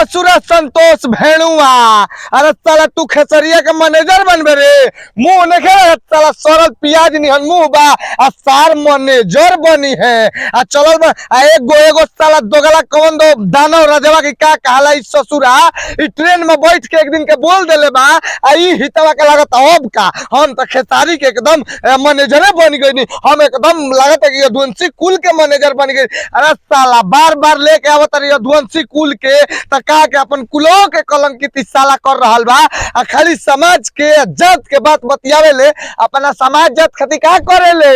ससुरा संतोष भेड़ुआ। अरे साला तू खेसरिया के मैनेजर बनबे रे, मुंह नहीं साला सरल प्याज निहन मुंह बा आ सार मैनेजर बनी है। आ चलो एगो एगो साला दोगला कौन दो दानव राजवा की का कहला इस ससुरा ई ट्रेन में बैठ के एक दिन के बोल देले बा आ ई हितवा के लागत अब का हम तो खेसारी के एकदम मैनेजर बन गई, हम एकदम लागत है कि यदुवंशी कुल के मैनेजर बन गई। अरे साला बार बार लेके आवत रही यदुवंशी कुल के तका के अपन कुलों के कलंकित साला कर रहल बा आ खाली समाज के जात के बात बतियावे ले, अपना समाज जात खातिर का करे ले।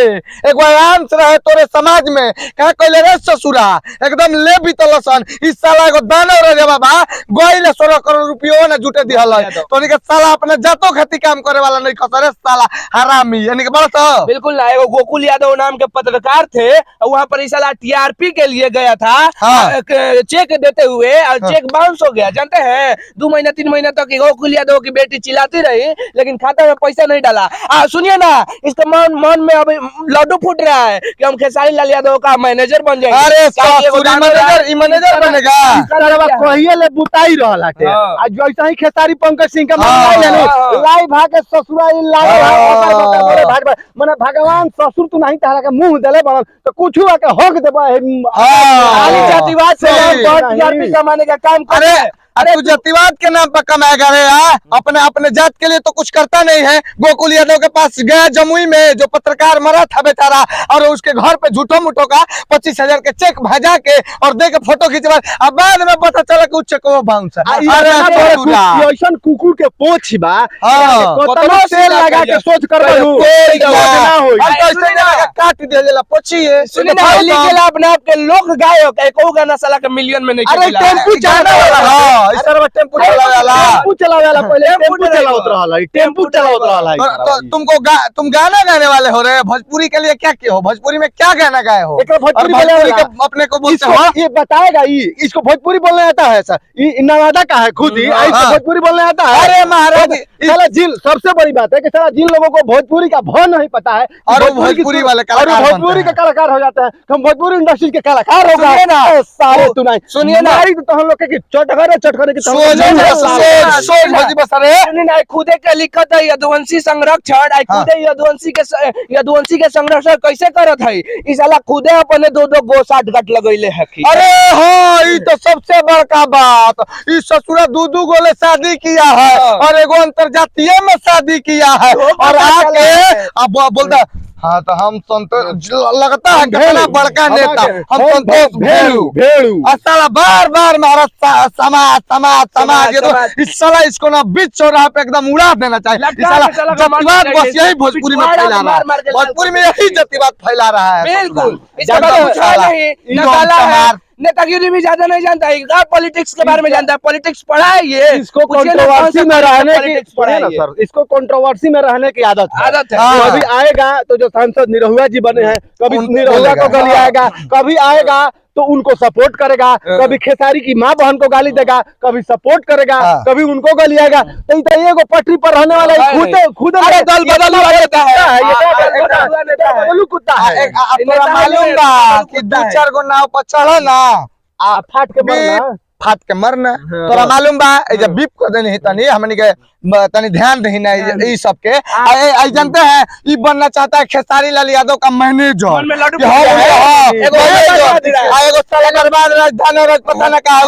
एगो आराम से रहे तोरे समाज में का कहले रे ससुरा एकदम ले बीतलसन इस साला एगो दानव रे बाबा गोइले 16 करोड़ रुपया ना जुटे दिहल है तोनी के साला अपने जातो खातिर काम करे वाला नहीं खसरे साला हरामी यानी के बड़ा तो बिल्कुल ना। एगो गोकुल यादव नाम के पत्रकार थे, वहाँ पर इस साला टीआरपी के लिए गया था। हाँ। चेक देते हुए और चेक बाउंस हो गया, जानते हैं 2 महीना 3 महीना तक गोकुल यादव की बेटी चिल्लाती रही लेकिन खाता में पैसा नहीं डाला। सुनिए ना, इसके मन में अभी लड्डू फूट रहा है कि हम खेसारी लाल यादव का मैनेजर बन जाएंगे। अरे मैनेजर बनेगा कहिए ले बुताई रहला थे आज जैसे ही खेसारी पंकज सिंह का लाई भाग ससुरा लाई भाग माने भगवान ससुर तू नहीं तारा के मुंह देले बनल तो कुछ आके हक देबा जातिवाद से टीआरपी कमाने का काम करे। अरे तू जातिवाद के नाम पर कमाएगा रे अपने अपने जात के लिए तो कुछ करता नहीं है। गोकुल यादव के पास गया जमुई में जो पत्रकार मरा था बेचारा और उसके घर पे झूठो मुठो का 25,000 के चेक भेजा के और दे के फोटो खींचवा, अब बाद में पता चला कि चेक बाउंस है। कुकुर के पोछ बा तेल लगा के सोच कर काट दिया पोछी है अपने आप के लोक गायक एक गाना साला के मिलियन में नहीं। अरे टेम्पू चलाना टेम्पू चलावेला पहले टेम्पू चलावत रहला। तुम गाना गाने वाले हो रहे भोजपुरी के लिए क्या किए हो, भोजपुरी में क्या गाना गाए हो? भोजपुरी अपने को बोलते हो ये बताएगा इसको भोजपुरी बोलने आता है सर, नवादा का है खुद ही भोजपुरी बोलने आता है। अरे महाराज साला जिन सबसे बड़ी बात है कि साला जिन लोगों को भोजपुरी का भाव नहीं पता है और भोजपुरी वाले भोजपुरी के कलाकार हो जाते हैं, हम भोजपुरी इंडस्ट्री के कलाकार हो गए ना सारे। तू नहीं सुनिए ना तो हम लोग के चटखरे की खुदे के लिखत है यदुवंशी संरक्षण यदुवंशी के संरक्षण कैसे करत है इस साला खुदे अपने 2-2 गो 60 गट लगैले है। अरे हाँ ये तो सबसे बड़का बात, इस ससुरा 2-2 गोले शादी किया है और एगो अंतरजातीय में शादी किया है और आके अब बोलता हाँ तो हम संतोष लगता है कितना बड़का नेता हम संतोष भेड़ू साला बार बार महाराज समाज इस साला इसको ना बीच चौराहे पे एकदम उड़ा देना चाहिए। जातिवाद बस यही भोजपुरी में फैला रहा है, भोजपुरी में यही जातिवाद फैला रहा है। बिल्कुल नेतागिरी भी ज्यादा नहीं जानता है, पॉलिटिक्स के बारे में जानता है, पॉलिटिक्स पढ़ा है ये। इसको कंट्रोवर्सी में रहने की इसको कंट्रोवर्सी में रहने की आदत है। कभी आएगा तो जो सांसद निरहुआ जी बने हैं, कभी निरहुआ को गाली आएगा, कभी आएगा तो उनको सपोर्ट करेगा, कभी खेसारी की माँ बहन को गाली देगा, कभी सपोर्ट करेगा, कभी उनको गाली आएगा। तो ये पटरी पर रहने वाला खुद दल बदल देता है, कुत्ता है। मालूम बा कि 2-4 गो नाव पर चढ़ो ना फाट के मरना तोरा मालूम बा जब बीप कर देनी है तनी हमनी के तनी ध्यान दही ना ई सब के आई जानते हैं ई बनना चाहता है खेसारी लाल यादव का मैनेजर एगो साला बर्बाद राजधानी और पता ना का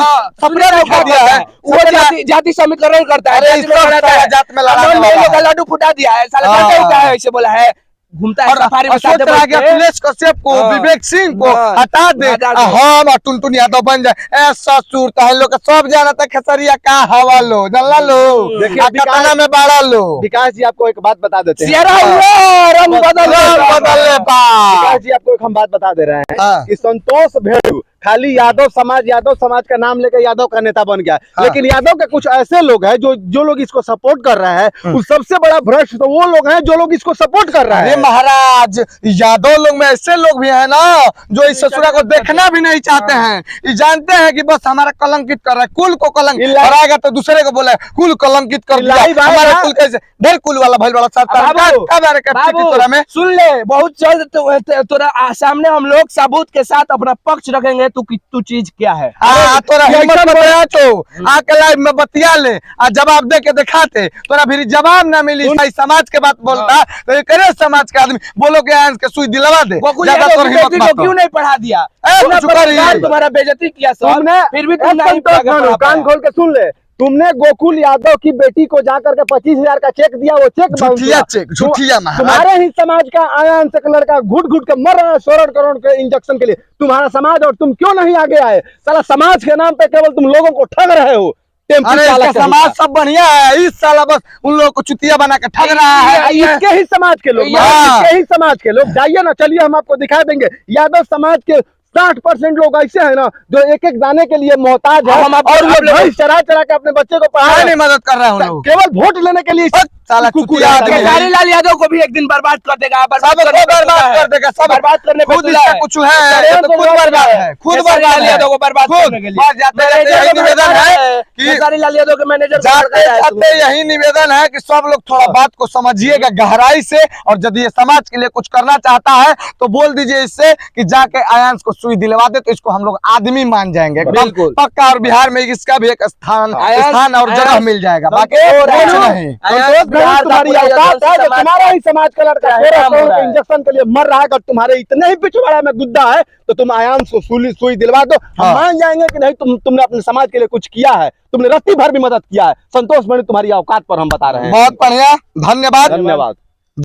सपना दिखा दिया है वो जाति समीकरण करता है, जात में लड़ा लड्डू फुटा दिया है साला ऐसे बोला है घूमता है सफारी में अखिलेश कश्यप को विवेक सिंह को हटा दे हम टुनटुन यादव बन जाए ससुर लोग सब जाना था खेसरिया का हवा लो जल्ला लो देखिए में बाड़ा लो। विकास जी आपको एक बात बता देते हैं, विकास जी आपको एक हम बात बता दे रहे हैं कि संतोष भेड़ू खाली यादव समाज का नाम लेकर यादव का नेता बन गया, लेकिन यादव के कुछ ऐसे लोग हैं जो लोग इसको सपोर्ट कर रहे हैं। उस सबसे बड़ा भ्रष्ट तो वो लोग हैं जो लोग इसको सपोर्ट कर रहे हैं। महाराज यादव लोग में ऐसे लोग भी हैं ना जो इस ससुरा को देखना भी नहीं चाहते हैं, ये जानते हैं कि बस हमारा कलंकित कर रहा है, कुल को कलंकित कराएगा तो दूसरे को बोले कुल कलंकित कर दिया हमारे कुल कैसे ढेर कुल वाला भाई बड़ा सुन ले बहुत जल्द तोरा सामने हम लोग सबूत के साथ अपना पक्ष रखेंगे दे तू चीज क्या है। तोरा हिम्मत बताया तो आके लाइव में बतिया ले आ जवाब दे के दिखाते, तोरा फिर जवाब ना मिली। भाई समाज के बात बोलता तो ये करे समाज के आदमी बोलो के आयंस के सुई दिलवा दे। गोकुल ज्यादा यादव तोर की हिम्मत बेटी को मत क्यों नहीं पढ़ा दिया? कुछ करी। तुम्हारा बेइज्जती किया सब, तुमने फिर भी तुम नहीं पढ़ा पाया। कान खोल के सुन ले, तुमने गोकुल यादव की बेटी को जाकर के 25,000 का चेक दिया, वो चेक झूठिया चेक, झूठिया महाराज। तुम्हारे ही समाज का आयान से लड़का घुट घुट के मर रहा है 16 करोड़ के इंजेक्शन के लिए, तुम्हारा समाज, और तुम क्यों नहीं आगे आए? साला समाज के नाम पे केवल तुम लोगों को ठग रहे हो। अरे इसका समाज सब बढ़िया है, इस साला बस उन लोगों को चुतिया बना के ठग रहा है। इसके ही समाज के लोग, इसके ही समाज के लोग, जाइए ना, चलिए हम आपको दिखा देंगे। यादव समाज के 60% लोग ऐसे हैं ना जो एक एक दाने के लिए मोहताज है, और लोग चरा चरा के अपने बच्चे को पढ़ा नहीं मदद कर रहा हूँ, केवल वोट लेने के लिए। साला चुतिया आदमी है। खेसारी लाल यादव को भी एक दिन बर्बाद कर देगा, सब बर्बाद कर देगा, सब बर्बाद करने पे खुद इसका कुछ है, तो खुद बर्बाद है, खुद बर्बाद है। यादव को बर्बाद करने के लिए जाते यही निवेदन है कि खेसारी लाल यादव के मैनेजर जाते जाते यही निवेदन है कि सब लोग थोड़ा बात को समझिएगा गहराई से, और यदि ये समाज के लिए कुछ करना चाहता है तो बोल दीजिए इससे कि जाके आयांश को सुई दिलवा दे, तो इसको हम लोग आदमी मान जाएंगे बिल्कुल पक्का। और बिहार में इसका भी एक स्थान और जगह मिल जाएगा, बाकी कुछ नहीं। तुम्हारी औकात है कि तुम्हारा ही समाज का लड़का 16 करोड़ के इंजेक्शन के लिए मर रहा है, अगर तुम्हारे इतने ही पिछवाड़ा में गुद्दा है तो तुम आयांश को सुई दिलवा दो, हम मान जाएंगे कि नहीं तुमने अपने समाज के लिए कुछ किया है, तुमने रत्ती भर भी मदद किया है। संतोष मणि तुम्हारी औकात पर हम बता रहे हैं। बहुत बढ़िया, धन्यवाद। धन्यवाद।